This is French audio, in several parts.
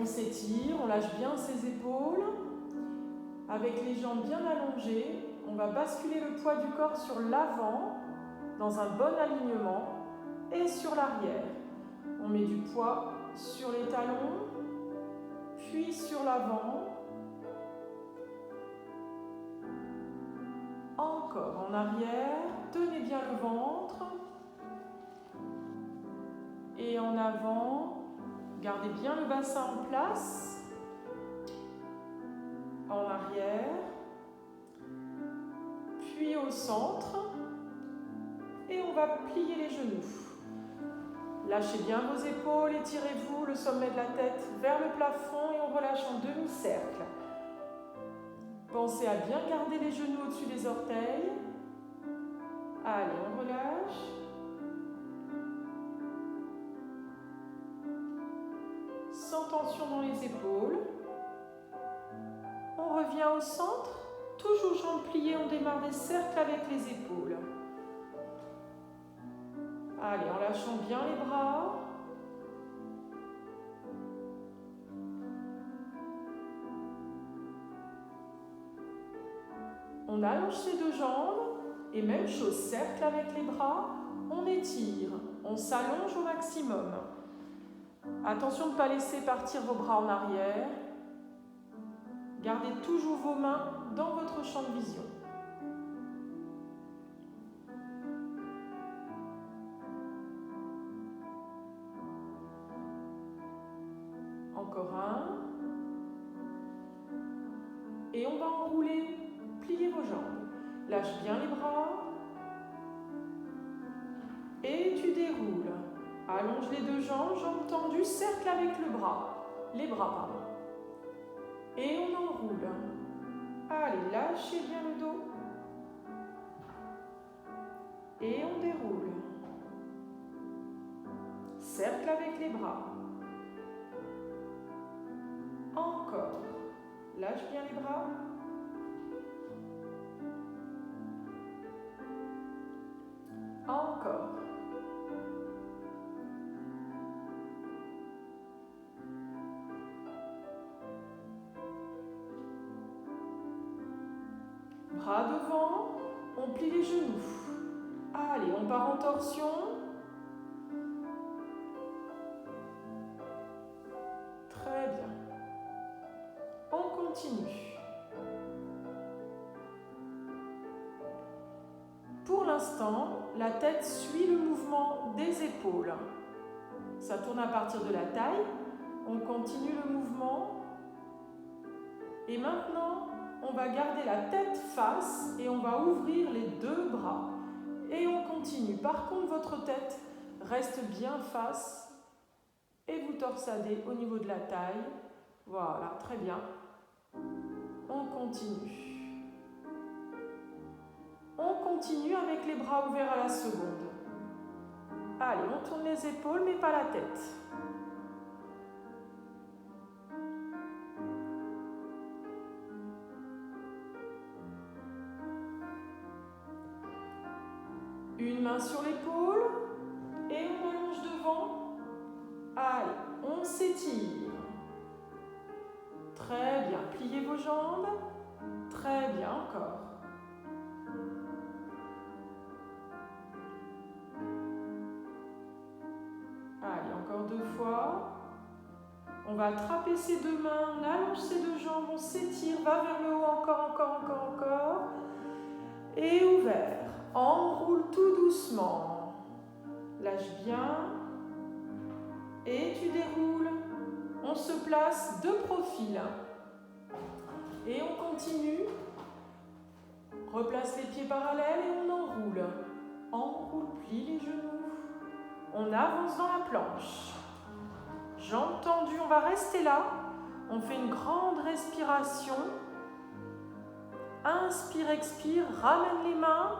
On s'étire, on lâche bien ses épaules. Avec les jambes bien allongées, on va basculer le poids du corps sur l'avant, dans un bon alignement, et sur l'arrière. On met du poids sur les talons, puis sur l'avant. Encore en arrière, tenez bien le ventre. Et en avant, gardez bien le bassin en place. En arrière, puis au centre. Et on va plier les genoux. Lâchez bien vos épaules, étirez-vous le sommet de la tête vers le plafond et on relâche en demi-cercle. Pensez à bien garder les genoux au-dessus des orteils. Allez, on relâche. Sans tension dans les épaules. On revient au centre. Toujours jambes pliées, on démarre des cercles avec les épaules. Allez, en lâchant bien les bras. On allonge ses deux jambes et même chose, cercle avec les bras, on étire, on s'allonge au maximum. Attention de ne pas laisser partir vos bras en arrière. Gardez toujours vos mains dans votre champ de vision. Encore un. Et on va enrouler, plier vos jambes. Lâche bien les bras. Et tu déroules. Allonge les deux jambes, jambes tendues, cercle avec le bras. Les bras, pardon. Et on enroule. Allez, lâchez bien le dos. Et on déroule. Cercle avec les bras. Encore. Lâche bien les bras. Encore. Bras devant, on plie les genoux. Allez, on part en torsion. Très bien. On continue. Pour l'instant, la tête suit le mouvement des épaules. Ça tourne à partir de la taille. On continue le mouvement. Et maintenant, on va garder la tête face et on va ouvrir les deux bras. Et on continue. Par contre, votre tête reste bien face et vous torsadez au niveau de la taille. Voilà, très bien. On continue. On continue avec les bras ouverts à la seconde. Allez, on tourne les épaules, mais pas la tête. Une main sur l'épaule et on allonge devant. Allez, on s'étire. Très bien, pliez vos jambes. Très bien, encore. Allez, encore deux fois. On va attraper ses deux mains, on allonge ses deux jambes, on s'étire, va vers le haut, encore. Et ouvert. Enroule tout doucement. Lâche bien. Et tu déroules. On se place de profil. Et on continue. Replace les pieds parallèles et on enroule. Enroule, plie les genoux. On avance dans la planche. Jambes tendues, on va rester là. On fait une grande respiration. Inspire, expire, ramène les mains.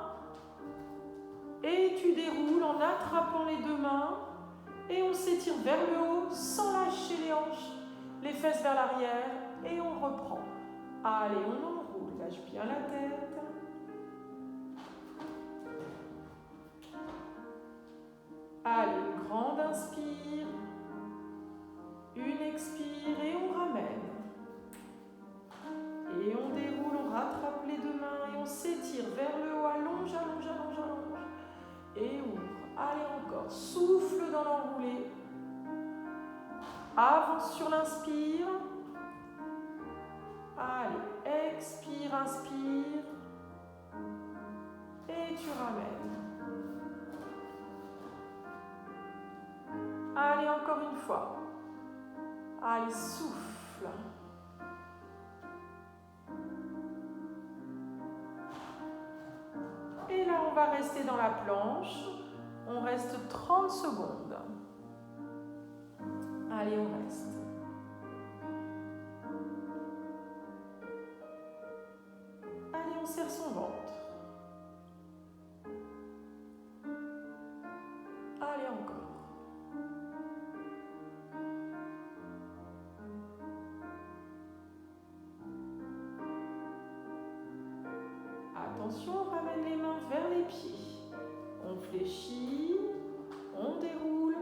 Et tu déroules en attrapant les deux mains. Et on s'étire vers le haut sans lâcher les hanches, les fesses vers l'arrière. Et on reprend. Allez, on enroule, lâche bien la tête. Allez, une grande inspire. Une expire et Allez, encore. Souffle dans l'enroulé. Avance sur l'inspire. Allez, expire, inspire. Et tu ramènes. Allez, encore une fois. Allez, souffle. Et là, on va rester dans la planche. On reste 30 secondes. Allez, on reste. Allez, on serre son ventre. Allez, encore. Attention, on ramène les mains vers les pieds. On fléchit, on déroule,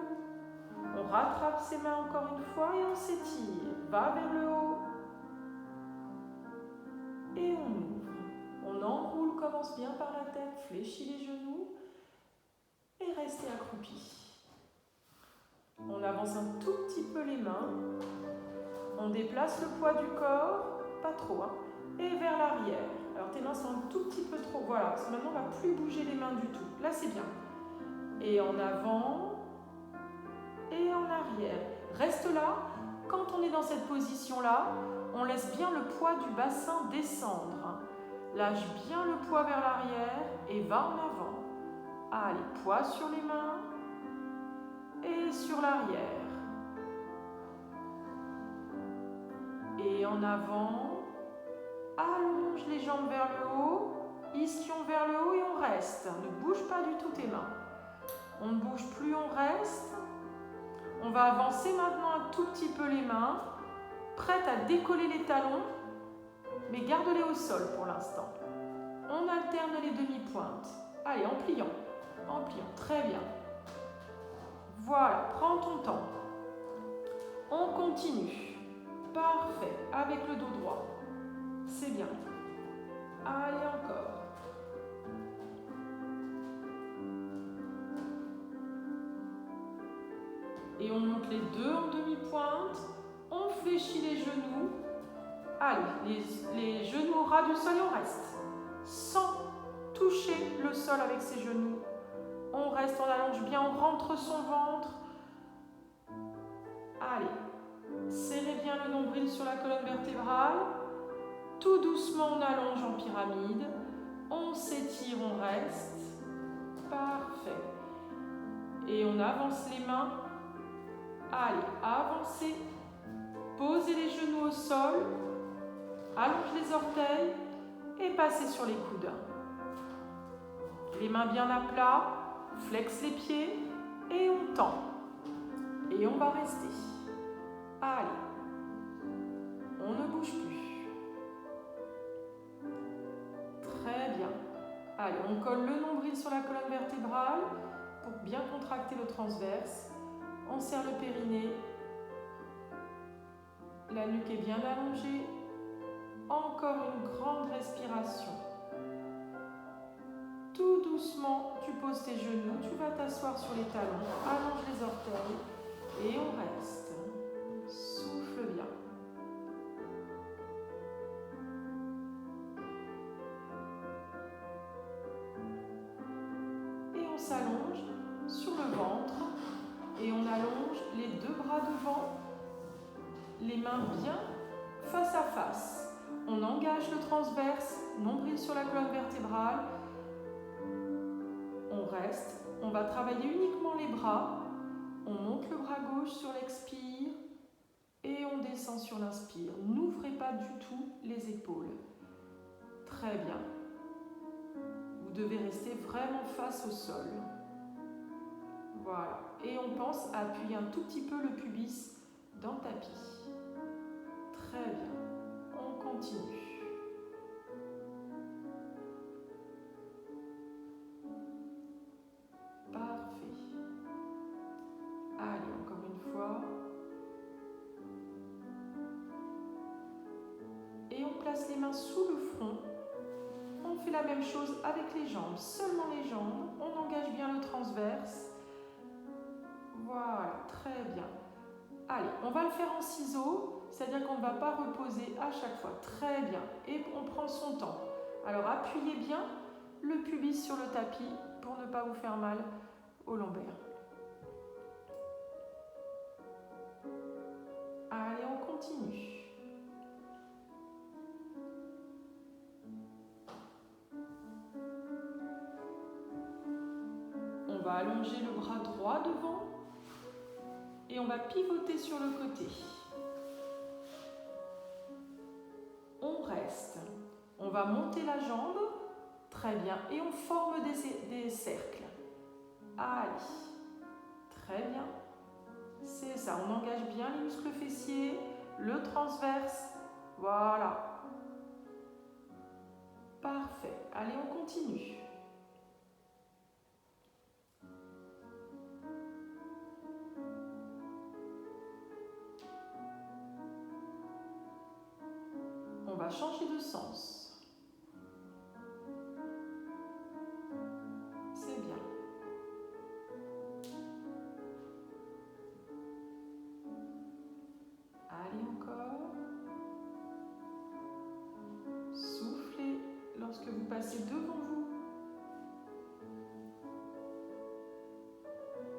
on rattrape ses mains encore une fois et on s'étire. Va vers le haut. Et on ouvre. On enroule, commence bien par la tête, fléchit les genoux et restez accroupi. On avance un tout petit peu les mains. On déplace le poids du corps, pas trop, hein, et vers l'arrière. Alors tes mains sont un tout petit peu trop, voilà, parce que maintenant on ne va plus bouger les mains du tout. Là c'est bien. Et en avant et en arrière. Reste là. Quand on est dans cette position-là, on laisse bien le poids du bassin descendre. Lâche bien le poids vers l'arrière et va en avant. Allez, poids sur les mains et sur l'arrière. Et en avant. Allonge les jambes vers le haut, ischion vers le haut et on reste. Ne bouge pas du tout tes mains. On ne bouge plus, on reste. On va avancer maintenant un tout petit peu les mains, prête à décoller les talons, mais garde-les au sol pour l'instant. On alterne les demi-pointes. Allez, en pliant, très bien. Voilà, prends ton temps. On continue. Parfait, avec le dos droit. C'est bien. Allez, encore. Et on monte les deux en demi-pointe. On fléchit les genoux. Allez, les genoux au ras du sol et on reste. Sans toucher le sol avec ses genoux. On reste, on allonge bien, on rentre son ventre. Allez, serrez bien le nombril sur la colonne vertébrale. Tout doucement, on allonge en pyramide. On s'étire, on reste. Parfait. Et on avance les mains. Allez, avancez. Posez les genoux au sol. Allonge les orteils. Et passez sur les coudes. Les mains bien à plat. Flex les pieds. Et on tend. Et on va rester. Allez. On ne bouge plus. Très bien. Allez, on colle le nombril sur la colonne vertébrale pour bien contracter le transverse. On serre le périnée. La nuque est bien allongée. Encore une grande respiration. Tout doucement, tu poses tes genoux, tu vas t'asseoir sur les talons, allonge les orteils et on reste. Souffle bien. S'allonge sur le ventre et on allonge les deux bras devant, les mains bien face à face. On engage le transverse, nombril sur la colonne vertébrale. On reste, on va travailler uniquement les bras. On monte le bras gauche sur l'expire et on descend sur l'inspire. N'ouvrez pas du tout les épaules. Très bien. Vous devez rester vraiment face au sol. Voilà. Et on pense à appuyer un tout petit peu le pubis dans le tapis. Très bien. On continue. Parfait. Allez, encore une fois. Et on place les mains sous le front. On fait la même chose avec les jambes, seulement les jambes. On engage bien le transverse Voilà, très bien. Allez, on va le faire en ciseaux, c'est-à-dire qu'on ne va pas reposer à chaque fois. Très bien. Et on prend son temps. Alors appuyez bien le pubis sur le tapis pour ne pas vous faire mal au lombaire. Allez, on continue. On va allonger le bras droit devant et on va pivoter sur le côté. On reste. On va monter la jambe. Très bien. Et on forme des cercles. Allez. Très bien. C'est ça. On engage bien les muscles fessiers, le transverse. Voilà. Parfait. Allez, on continue. On va changer de sens. C'est bien. Allez encore. Soufflez lorsque vous passez devant vous.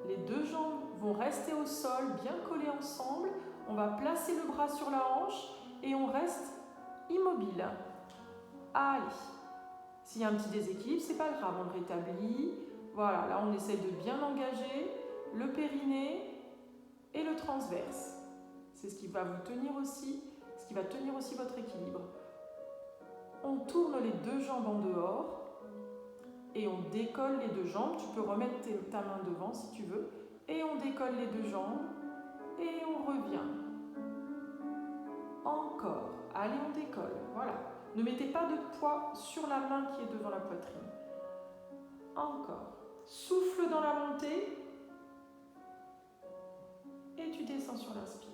Les deux jambes vont rester au sol, bien collées ensemble. On va placer le bras sur la hanche et on reste immobile. Allez. S'il y a un petit déséquilibre, c'est pas grave, on le rétablit. Voilà, là on essaie de bien engager le périnée et le transverse. C'est ce qui va vous tenir aussi, ce qui va tenir aussi votre équilibre. On tourne les deux jambes en dehors et on décolle les deux jambes. Tu peux remettre ta main devant si tu veux. Et on décolle les deux jambes et on revient. Encore. Allez, on décolle. Voilà. Ne mettez pas de poids sur la main qui est devant la poitrine. Encore. Souffle dans la montée et tu descends sur l'inspire.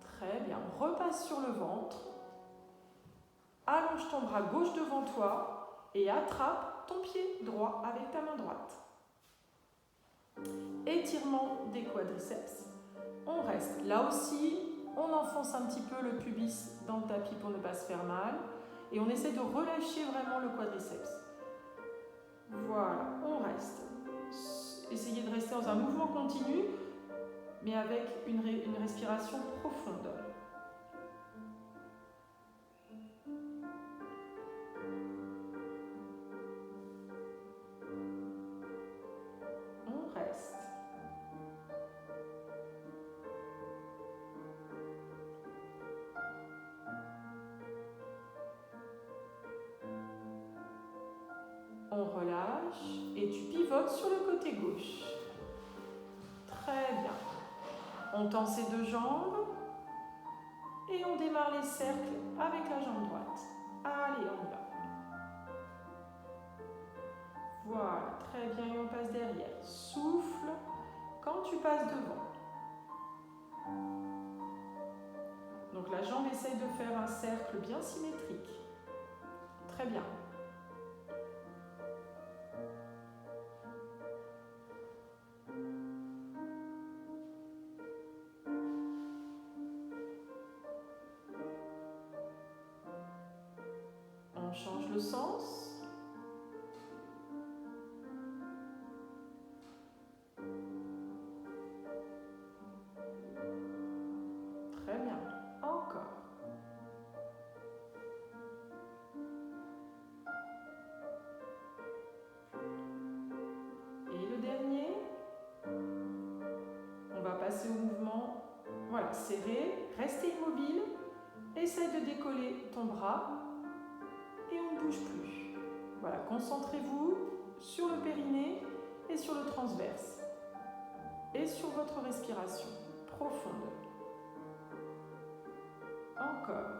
Très bien. On repasse sur le ventre. Allonge ton bras gauche devant toi et attrape ton pied droit avec ta main droite. Étirement des quadriceps. On reste. Là aussi, on enfonce un petit peu le pubis dans le tapis pour ne pas se faire mal. Et on essaie de relâcher vraiment le quadriceps. Voilà, on reste. Essayez de rester dans un mouvement continu, mais avec une respiration profonde. On reste. On relâche et tu pivotes sur le côté gauche. Très bien. On tend ses deux jambes et on démarre les cercles avec la jambe droite. Allez, on y va. Voilà, très bien, et on passe derrière. Souffle quand tu passes devant. Donc la jambe essaye de faire un cercle bien symétrique. Très bien. On change le sens. Très bien. Encore. Et le dernier. On va passer au mouvement. Voilà, serré. Restez immobile. Essaye de décoller ton bras. Et on ne bouge plus. Voilà, concentrez-vous sur le périnée et sur le transverse. Et sur votre respiration profonde. Encore.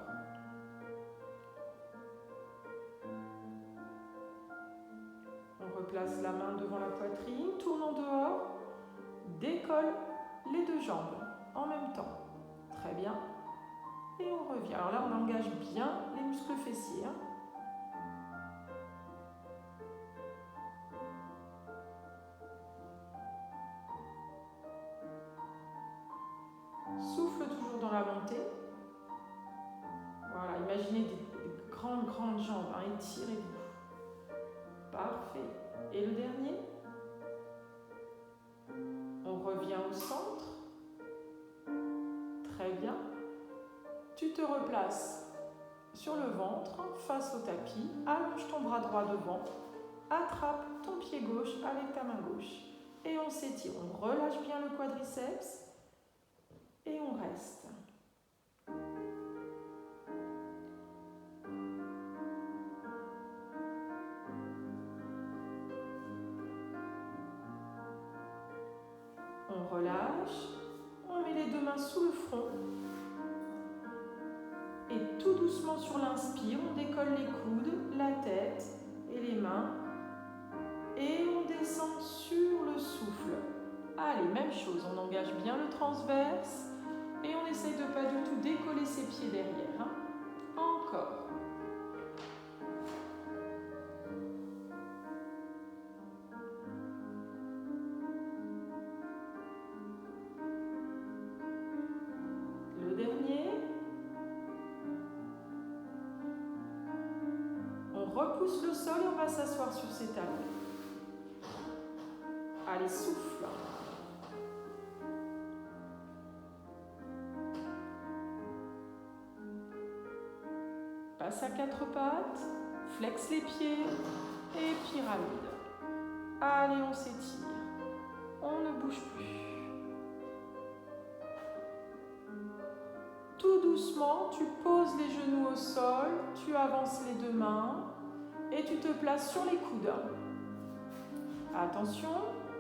On replace la main devant la poitrine, tourne en dehors, décolle les deux jambes en même temps. Très bien. Et on revient. Alors là, on engage bien les muscles fessiers. Souffle toujours dans la montée. Voilà, imaginez des grandes jambes. Étirez-vous. Parfait. Et le dernier. On revient au centre. Très bien. Tu te replaces sur le ventre, face au tapis. Allonge ton bras droit devant. Attrape ton pied gauche avec ta main gauche. Et on s'étire. On relâche bien le quadriceps. Et on reste. On relâche. On met les deux mains sous le front. Et tout doucement sur l'inspire, on décolle les coudes, la tête et les mains. Et on descend sur le souffle. Allez, même chose, on engage bien le transverse. Et on essaye de ne pas du tout décoller ses pieds derrière. Encore. Le dernier. On repousse le sol et on va s'asseoir sur ses talons. Allez, souffle. Passe à quatre pattes, flexe les pieds et pyramide. Allez, on s'étire. On ne bouge plus. Tout doucement, tu poses les genoux au sol, tu avances les deux mains et tu te places sur les coudes. Attention,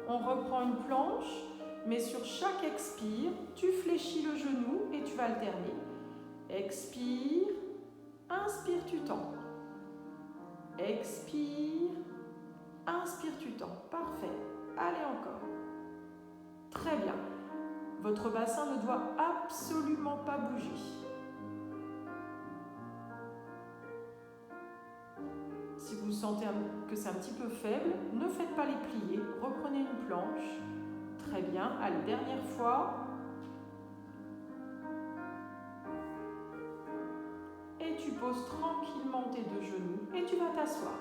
on reprend une planche, mais sur chaque expire, tu fléchis le genou et tu vas alterner. Expire. Inspire, tu tends. Expire. Inspire, tu tends. Parfait. Allez encore. Très bien. Votre bassin ne doit absolument pas bouger. Si vous sentez que c'est un petit peu faible, ne faites pas les plier. Reprenez une planche. Très bien. Allez, dernière fois. Tu poses tranquillement tes deux genoux et tu vas t'asseoir.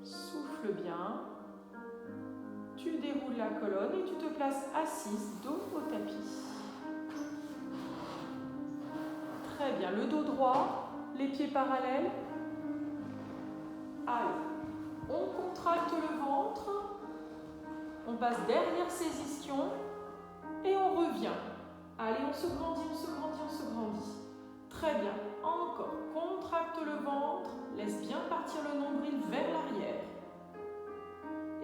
Souffle bien. Tu déroules la colonne et tu te places assise, dos au tapis. Très bien, le dos droit, les pieds parallèles. Allez, on contracte le ventre. On passe derrière ses ischions et on revient. Allez, on se grandit, on se grandit, on se grandit. Très bien. Encore. Contracte le ventre. Laisse bien partir le nombril vers l'arrière.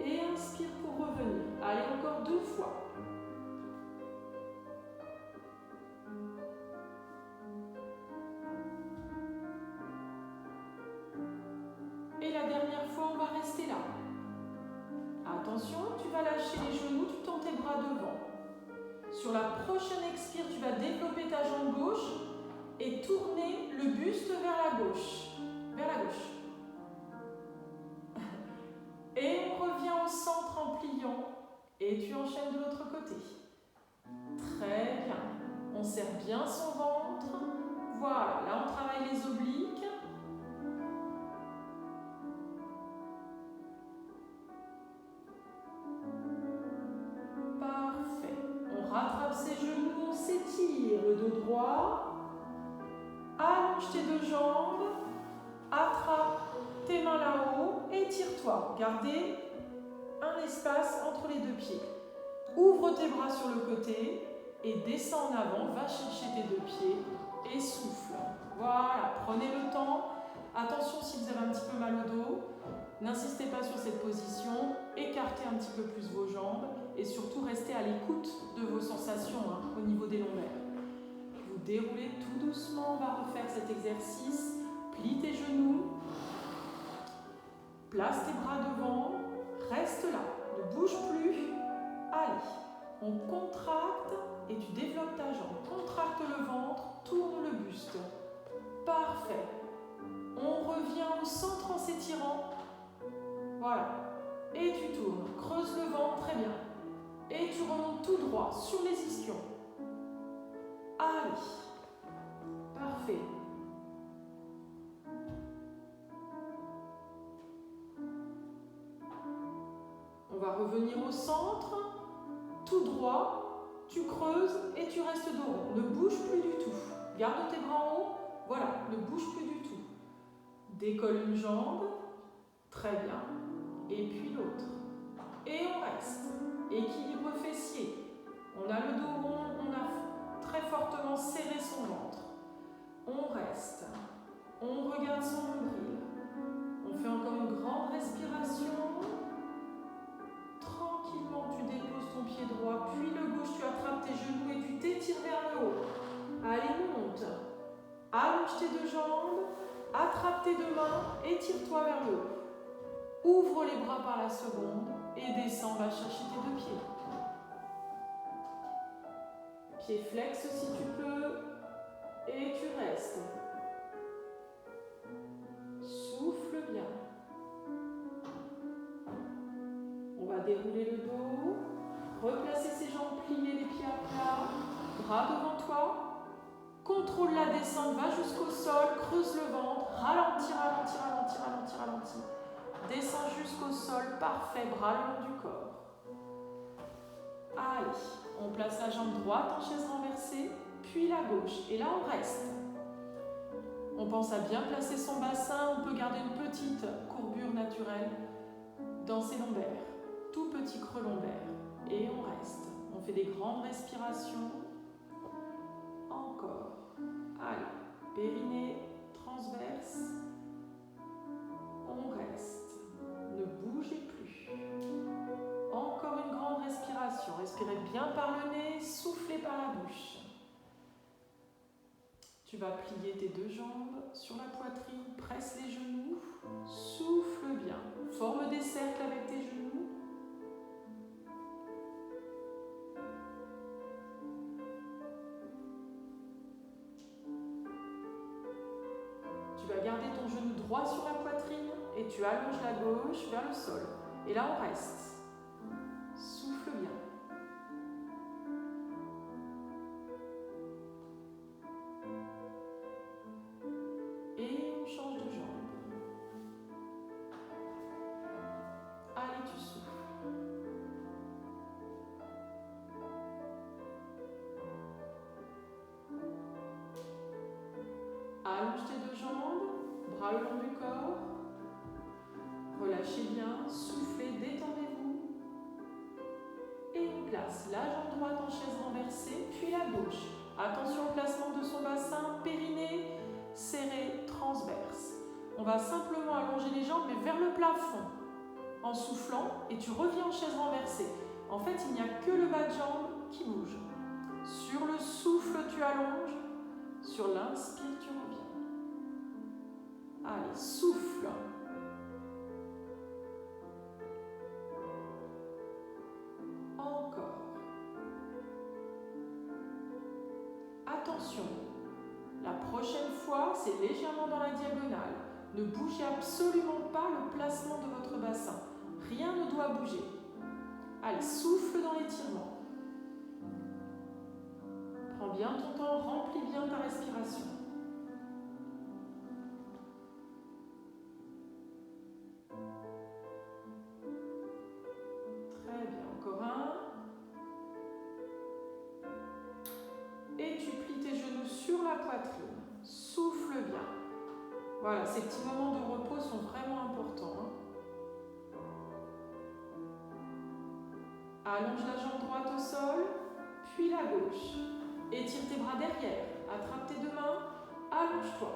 Et inspire pour revenir. Allez, encore deux fois. Et la dernière fois, on va rester là. Attention, tu vas lâcher les genoux, tu tends tes bras devant. Sur la prochaine expire, tu vas développer ta jambe gauche et tourner le buste vers la gauche. Vers la gauche. Et on revient au centre en pliant. Et tu enchaînes de l'autre côté. Très bien. On serre bien son ventre. Voilà, là on travaille les obliques. Rattrape ses genoux, on s'étire, le dos droit. Allonge tes deux jambes. Attrape tes mains là-haut. Étire-toi. Gardez un espace entre les deux pieds. Ouvre tes bras sur le côté et descends en avant. Va chercher tes deux pieds et souffle. Voilà, prenez le temps. Attention si vous avez un petit peu mal au dos. N'insistez pas sur cette position. Écartez un petit peu plus vos jambes. Et surtout, restez à l'écoute de vos sensations au niveau des lombaires. Vous déroulez tout doucement, on va refaire cet exercice. Plie tes genoux, place tes bras devant, Reste là, ne bouge plus. Allez, on contracte et tu développes ta jambe. Contracte le ventre, tourne le buste. Parfait. On revient au centre en s'étirant. Voilà. Et tu tournes. Creuse le ventre, très bien. Et tu remontes tout droit sur les ischions. Allez. Parfait. On va revenir au centre. Tout droit. Tu creuses et tu restes dos rond. Ne bouge plus du tout. Garde tes bras en haut. Voilà, ne bouge plus du tout. Décolle une jambe. Très bien. Et puis l'autre. Et on reste. Équilibre fessier. On a le dos rond, on a très fortement serré son ventre. On reste. On regarde son nombril. On fait encore une grande respiration. Tranquillement, tu déposes ton pied droit, puis le gauche, tu attrapes tes genoux et tu t'étires vers le haut. Allez, monte. Allonge tes deux jambes, attrape tes deux mains, étire-toi vers le haut. Ouvre les bras par la seconde et descends, va chercher tes deux pieds. Pieds flex si tu peux et tu restes. Souffle bien. On va dérouler le dos, replacer ses jambes pliées, les pieds à plat, bras devant toi. Contrôle la descente, va jusqu'au sol, creuse le ventre, ralentis, ralentis, ralentis, ralentis, ralentis. Descends jusqu'au sol, parfait, bras le long du corps. Allez, on place la jambe droite en chaise renversée, puis la gauche. Et là, on reste. On pense à bien placer son bassin, on peut garder une petite courbure naturelle dans ses lombaires. Tout petit creux lombaire. Et on reste. On fait des grandes respirations. Encore. Allez, périnée transverse. On reste. Ne bougez plus. Encore une grande respiration. Respirez bien par le nez, soufflez par la bouche. Tu vas plier tes deux jambes sur la poitrine, presse les genoux, souffle bien. Forme des cercles avec tes genoux. Tu vas garder ton genou droit sur la poitrine et tu allonges la gauche vers le sol. Et là, on reste. Souffle bien. Et on change de jambe. Allez, tu souffles. Allonge tes deux jambes, bras le long du corps. Relâchez bien, soufflez, détendez-vous. Et on place la jambe droite en chaise renversée, puis la gauche. Attention au placement de son bassin, périnée, serré, transverse. On va simplement allonger les jambes, mais vers le plafond, en soufflant, et tu reviens en chaise renversée. En fait, il n'y a que le bas de jambe qui bouge. Sur le souffle, tu allonges. Sur l'inspire, tu reviens. Allez, souffle. Encore. Attention, la prochaine fois, c'est légèrement dans la diagonale. Ne bougez absolument pas le placement de votre bassin. Rien ne doit bouger. Allez, souffle dans l'étirement. Prends bien ton temps, remplis bien ta respiration. Très bien, encore un. Et tu plies tes genoux sur la poitrine. Souffle bien. Voilà, ces petits moments de repos sont vraiment importants. Allonge la jambe droite au sol, puis la gauche. Étire tes bras derrière. Attrape tes deux mains. Allonge-toi.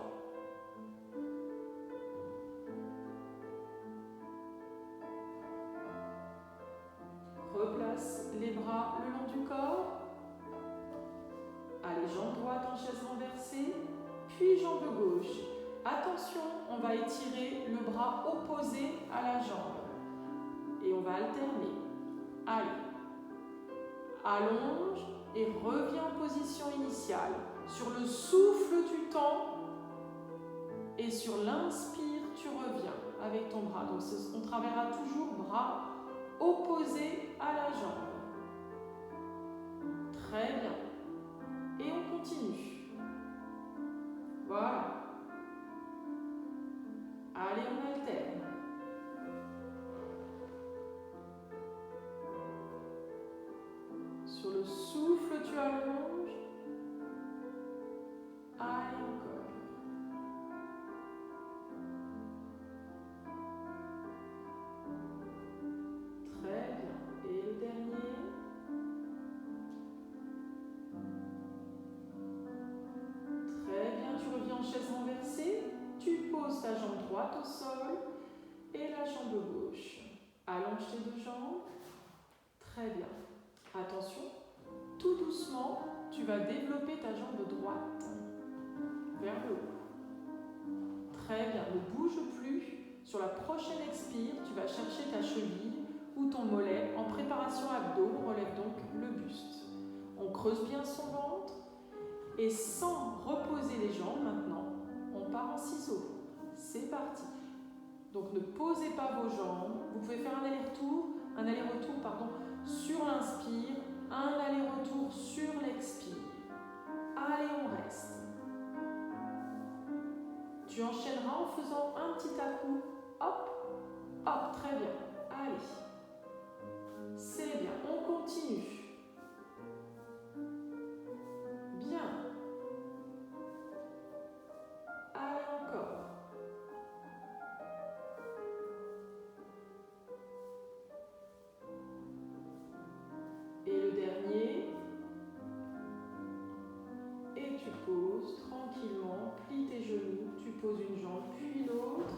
Replace les bras le long du corps. Allez, jambe droite en chaise renversée, puis jambe gauche. Attention, on va étirer le bras opposé à la jambe. Et on va alterner. Allez. Allonge et reviens en position initiale. Sur le souffle, tu tends. Et sur l'inspire, tu reviens avec ton bras. Donc on travaillera toujours bras opposés à la jambe. Très bien. Et on continue. Voilà. Allez, on alterne. Sur le souffle, tu allonges. Allez, encore. Très bien. Et le dernier. Très bien, tu reviens en chaise renversée. Tu poses ta jambe droite au sol et la jambe gauche. Allonge tes deux jambes. Très bien. Attention, tout doucement, tu vas développer ta jambe droite vers le haut. Très bien, ne bouge plus. Sur la prochaine expire, tu vas chercher ta cheville ou ton mollet. En préparation abdos, on relève donc le buste. On creuse bien son ventre et sans reposer les jambes maintenant, on part en ciseaux. C'est parti. Donc ne posez pas vos jambes. Vous pouvez faire un aller-retour sur l'inspire, un aller-retour sur l'expire. Allez, on reste. Tu enchaîneras en faisant un petit à-coup. Hop, hop, très bien. Allez. C'est bien, on continue. Bien. Allez, encore. Et le dernier. Et tu poses tranquillement, plie tes genoux, tu poses une jambe puis l'autre.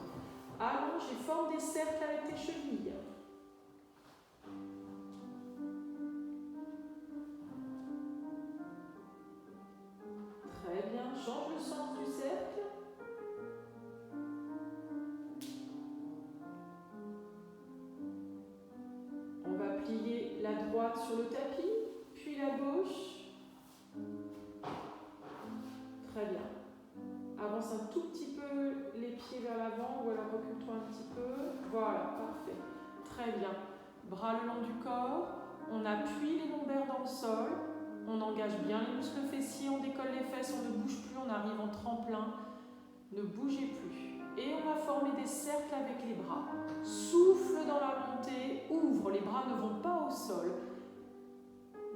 Allonge et forme des cercles avec tes chevilles. Très bien, change le sens du cercle. On va plier la droite sur le tapis, puis la gauche. Très bien. Avance un tout petit peu les pieds vers l'avant ou alors recule-toi un petit peu. Voilà, parfait. Très bien. Bras le long du corps. On appuie les lombaires dans le sol. On engage bien les muscles fessiers. On décolle les fesses. On ne bouge plus. On arrive en tremplin. Ne bougez plus. Et on va former des cercles avec les bras. Souffle dans la montée. Ouvre. Les bras ne vont pas au sol.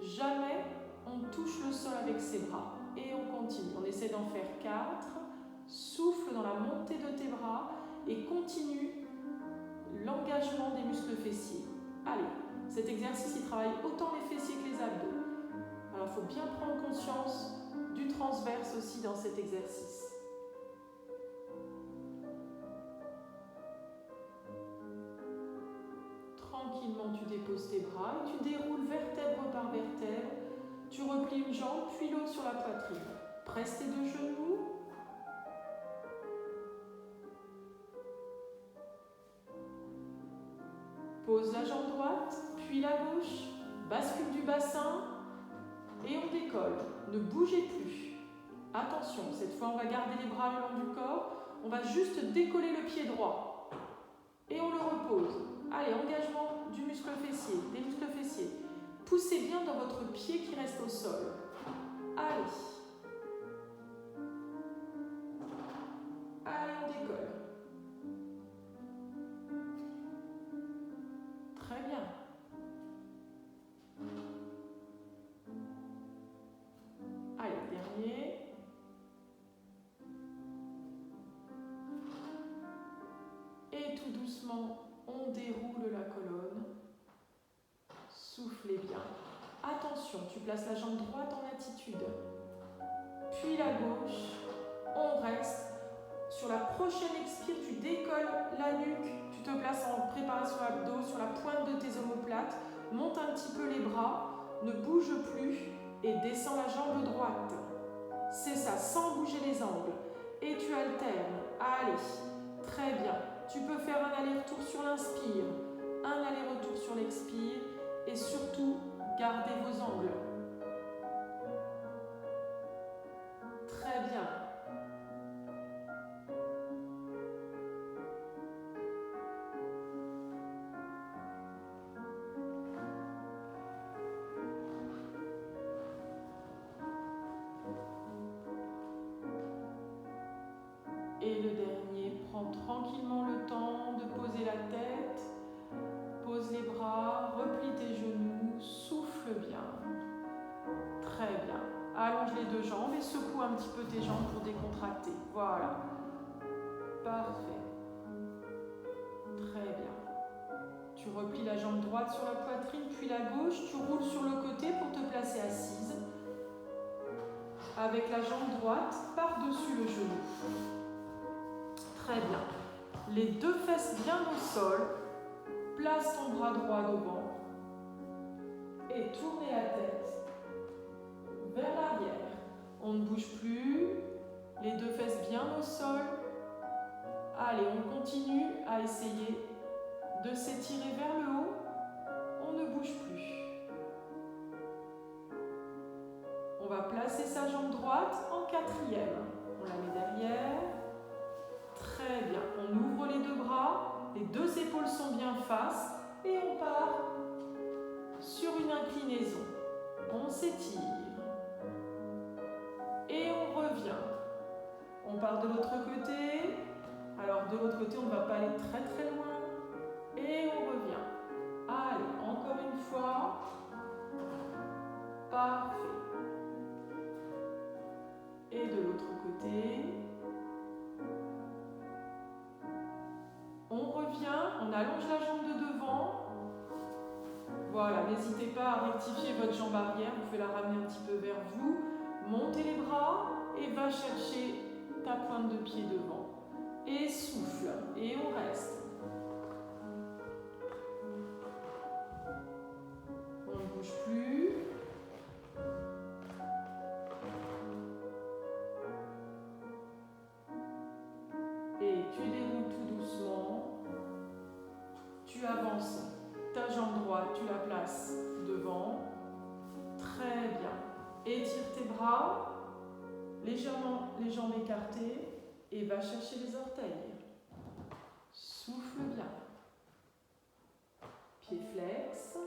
Jamais on touche le sol avec ses bras. Et on continue. On essaie d'en faire 4. Souffle dans la montée de tes bras et continue l'engagement des muscles fessiers. Allez, cet exercice, il travaille autant les fessiers que les abdos. Alors, il faut bien prendre conscience du transverse aussi dans cet exercice. Tranquillement, tu déposes tes bras et tu déroules vertèbre par vertèbre. Tu replies une jambe, puis l'autre sur la poitrine. Presse tes deux genoux. Pose la jambe droite, puis la gauche. Bascule du bassin et on décolle. Ne bougez plus. Attention, cette fois on va garder les bras le long du corps. On va juste décoller le pied droit. Et on le repose. Allez, engagement du muscle fessier, des muscles fessiers. Poussez bien dans votre pied qui reste au sol. Allez. Allez, on décolle. Très bien. Allez, dernier. Et tout doucement, on déroule la colonne. Soufflez bien. Attention, tu places la jambe droite en attitude. Puis la gauche. On reste. Sur la prochaine expire, tu décolles la nuque. Tu te places en préparation abdos sur la pointe de tes omoplates. Monte un petit peu les bras. Ne bouge plus. Et descends la jambe droite. C'est ça, sans bouger les angles. Et tu alternes. Allez, très bien. Tu peux faire un aller-retour sur l'inspire. Un aller-retour sur l'expire et surtout, gardez vos angles. Très bien. Et le dernier, prends tranquillement le temps de poser la tête, pose les bras, replie tes genoux, souffle bien. Très bien. Allonge les deux jambes et secoue un petit peu tes jambes pour décontracter. Voilà. Parfait. Très bien. Tu replies la jambe droite sur la poitrine, puis la gauche. Tu roules sur le côté pour te placer assise. Avec la jambe droite par-dessus le genou. Très bien. Les deux fesses bien au sol. Place ton bras droit devant. Et tournez la tête vers l'arrière. On ne bouge plus. Les deux fesses bien au sol. Allez, on continue à essayer de s'étirer vers le haut. On ne bouge plus. On va placer sa jambe droite en quatrième. On la met derrière. Très bien. On ouvre les deux bras. Les deux épaules sont bien face. Et on part sur une inclinaison. On s'étire. Et on revient. On part de l'autre côté. Alors de l'autre côté, on ne va pas aller très très loin. Et on revient. Allez, encore une fois. Parfait. Et de l'autre côté. On revient, on allonge la jambe de devant. Voilà, n'hésitez pas à rectifier votre jambe arrière. Vous pouvez la ramener un petit peu vers vous. Montez les bras et va chercher ta pointe de pied devant. Et souffle. Et on reste. On ne bouge plus. Et tu déroules tout doucement. Tu avances ta jambe droite, tu la places devant. Très bien. Étire tes bras, légèrement les jambes écartées et va chercher les orteils. Souffle bien. Pied flex.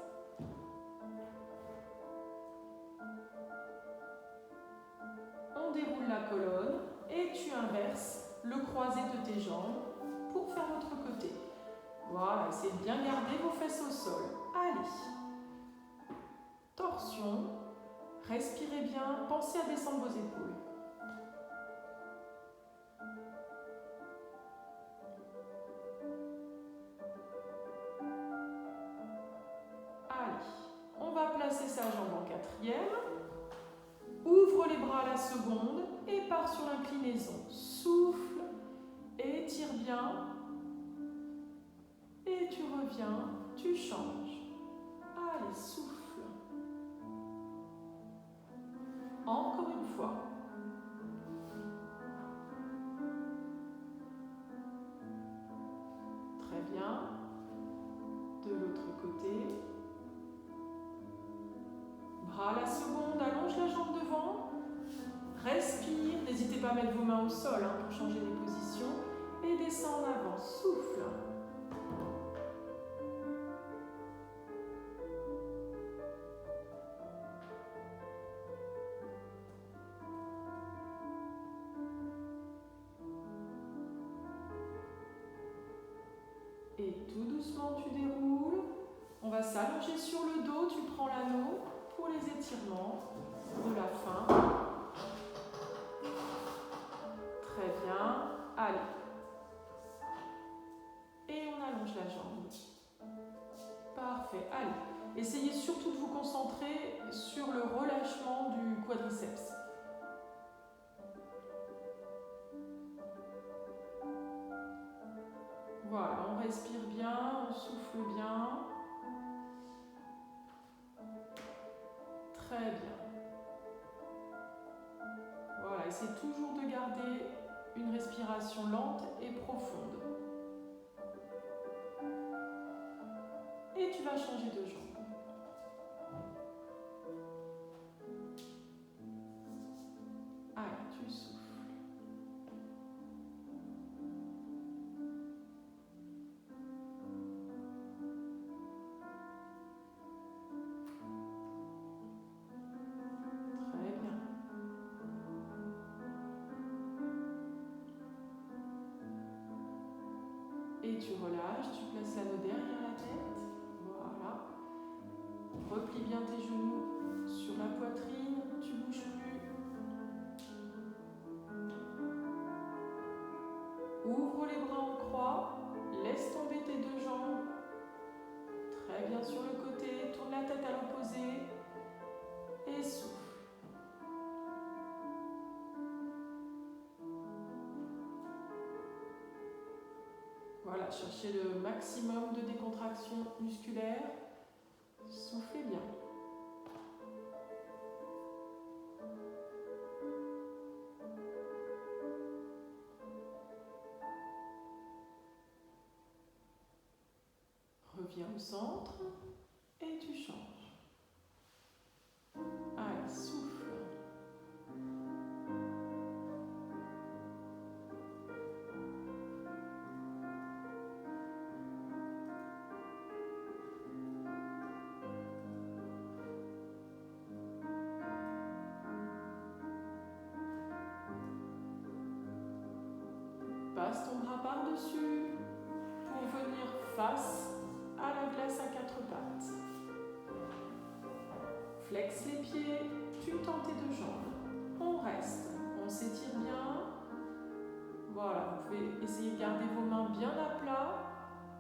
On déroule la colonne et tu inverses le croisé de tes jambes pour faire l'autre côté. Voilà, essayez de bien garder vos fesses au sol. Allez. Torsion. Respirez bien. Pensez à descendre vos épaules. Allez. On va placer sa jambe en quatrième. Ouvre les bras à la seconde et part sur l'inclinaison. Souffle. Étire bien. Et tu reviens, tu changes. Allez, souffle. Encore une fois. Très bien. De l'autre côté. Bras à la seconde, allonge la jambe devant. Respire. N'hésitez pas à mettre vos mains au sol pour changer les positions. Et descends en avant. Souffle. Et tout doucement, tu déroules. On va s'allonger sur le dos. Tu prends l'anneau pour les étirements de la fin. Très bien. Allez. Et on allonge la jambe. Parfait. Allez. Essayez surtout de vous concentrer sur le relâchement du quadriceps. Voilà, on respire bien, on souffle bien. Très bien. Voilà, essayez toujours de garder une respiration lente et profonde. tu vas changer de jambe. Allez, tu souffles. Très bien. Et tu relâches, tu places l'anneau derrière la tête. Voilà. Replie bien tes genoux sur la poitrine, tu bouges plus. Ouvre les bras en croix, laisse tomber tes deux jambes. Très bien sur le côté, tourne la tête à l'opposé et souffle. Voilà, cherchez le maximum de décontraction musculaire. Soufflez bien. Reviens au centre et tu changes. Allez, souffle. Passe ton bras par-dessus pour venir face à la glace à quatre pattes. Flexe les pieds, tu tends tes deux jambes. On reste, on s'étire bien. Voilà, vous pouvez essayer de garder vos mains bien à plat.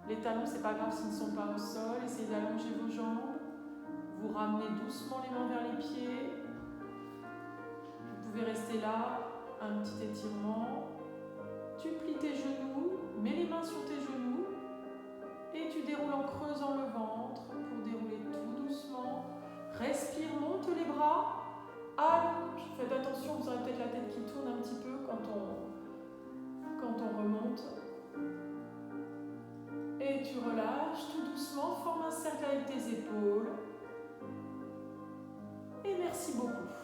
Les talons, c'est pas grave s'ils ne sont pas au sol. Essayez d'allonger vos jambes. Vous ramenez doucement les mains vers les pieds. Vous pouvez rester là, un petit étirement. Tu plies tes genoux, mets les mains sur tes genoux et tu déroules en creusant le ventre pour dérouler tout doucement. Respire, monte les bras, allonge. Faites attention, vous aurez peut-être la tête qui tourne un petit peu quand on remonte. Et tu relâches tout doucement, forme un cercle avec tes épaules. Et merci beaucoup.